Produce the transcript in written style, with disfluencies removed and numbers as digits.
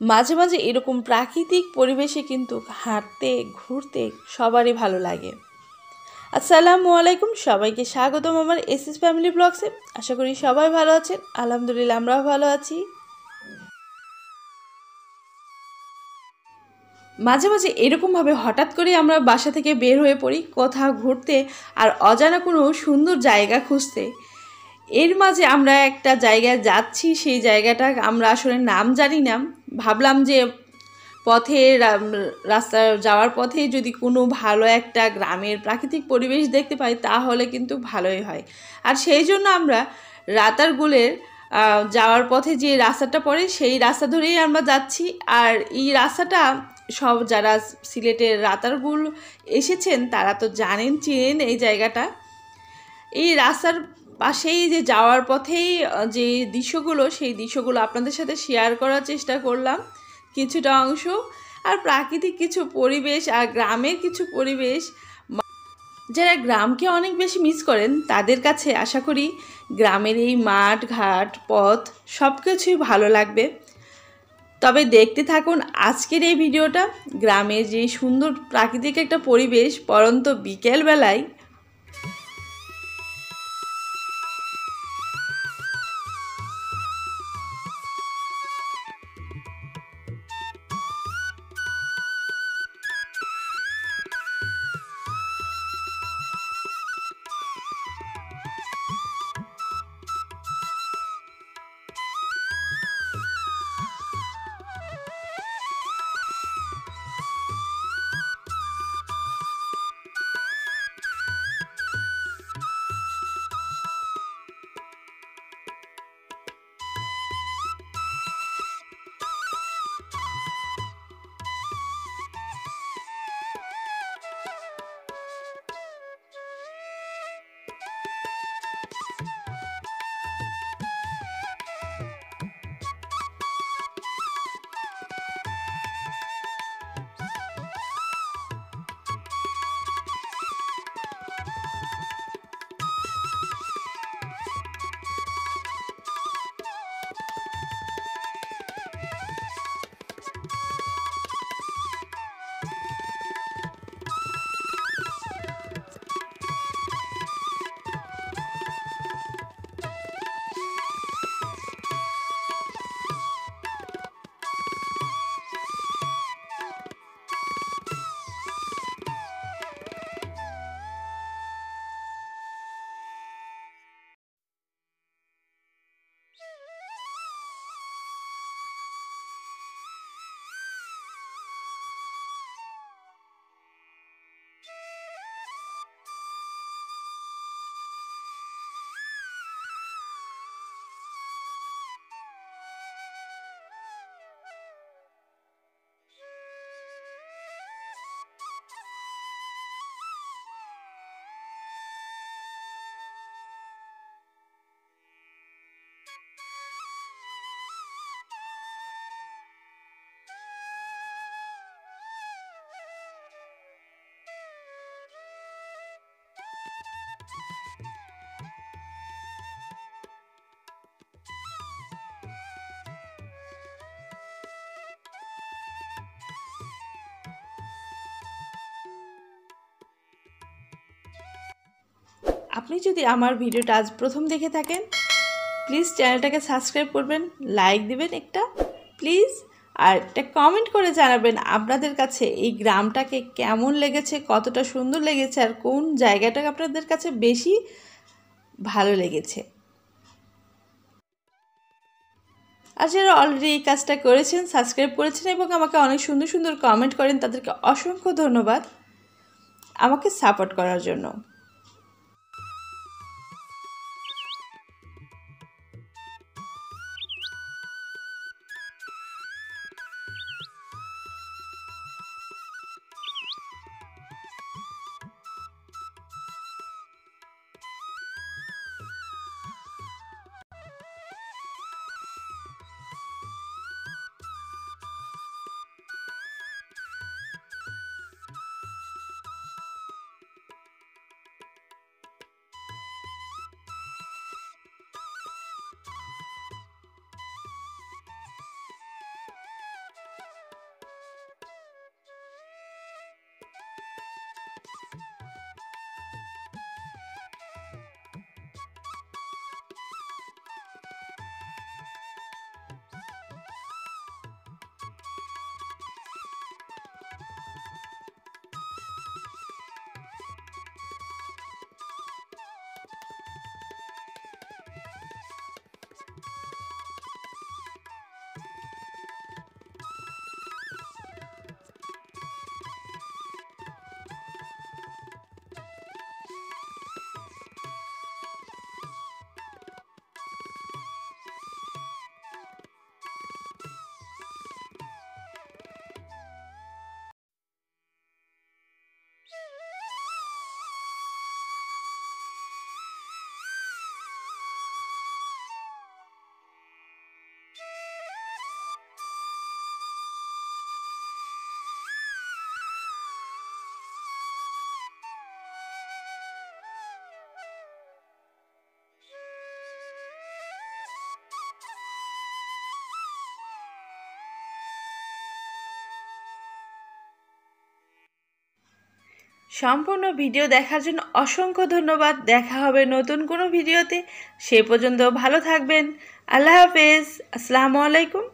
মাঝে মাঝে এরকম প্রাকৃতিক পরিবেশে কিন্তু হাঁটতে ঘুরতে সবারই ভালো লাগে। আসসালামু আলাইকুম, সবাইকে স্বাগতম আমার এসএস ফ্যামিলি ব্লগসে। আশা করি সবাই ভালো আছেন। আলহামদুলিল্লাহ, আমরাও ভালো আছি। মাঝে মাঝে এরকমভাবে হঠাৎ করে আমরা বাসা থেকে বের হয়ে পড়ি কোথাও ঘুরতে আর অজানা কোনো সুন্দর জায়গা খুঁজতে। এর মাঝে আমরা একটা জায়গায় যাচ্ছি, সেই জায়গাটা আমরা আসলে নাম জানি না। ভাবলাম যে পথে রাস্তা যাওয়ার পথে যদি কোনো ভালো একটা গ্রামের প্রাকৃতিক পরিবেশ দেখতে পাই তাহলে কিন্তু ভালোই হয়। আর সেই জন্য আমরা রাতারগুলের যাওয়ার পথে যে রাস্তাটা পড়ে সেই রাস্তা ধরেই আমরা যাচ্ছি। আর এই রাস্তাটা সব যারা সিলেটের রাতারগুল এসেছেন তারা তো জানেন, চিনেন এই জায়গাটা। এই রাস্তার পাশেই যে যাওয়ার পথেই যে দৃশ্যগুলো, সেই দৃশ্যগুলো আপনাদের সাথে শেয়ার করার চেষ্টা করলাম কিছুটা অংশ। আর প্রাকৃতিক কিছু পরিবেশ আর গ্রামের কিছু পরিবেশ, যারা গ্রামকে অনেক বেশি মিস করেন তাদের কাছে আশা করি গ্রামের এই মাঠ ঘাট পথ সব কিছুই ভালো লাগবে। তবে দেখতে থাকুন আজকের এই ভিডিওটা। গ্রামের যে সুন্দর প্রাকৃতিক একটা পরিবেশ পরন্ত বিকেলবেলায়। আপনি যদি আমার ভিডিওটা আজ প্রথম দেখে থাকেন প্লিজ চ্যানেলটাকে সাবস্ক্রাইব করবেন, লাইক দিবেন একটা প্লিজ, আর একটা কমেন্ট করে জানাবেন আপনাদের কাছে এই গ্রামটাকে কেমন লেগেছে, কতটা সুন্দর লেগেছে, আর কোন জায়গাটা আপনাদের কাছে বেশি ভালো লেগেছে। আর যারা অলরেডি এই কাজটা করেছেন, সাবস্ক্রাইব করেছেন এবং আমাকে অনেক সুন্দর সুন্দর কমেন্ট করেন, তাদেরকে অসংখ্য ধন্যবাদ আমাকে সাপোর্ট করার জন্য। সম্পূর্ণ ভিডিও দেখার জন্য অসংখ্য ধন্যবাদ। দেখা হবে নতুন কোনো ভিডিওতে। সে পর্যন্ত ভালো থাকবেন। আল্লাহ হাফেজ। আসসালামু আলাইকুম।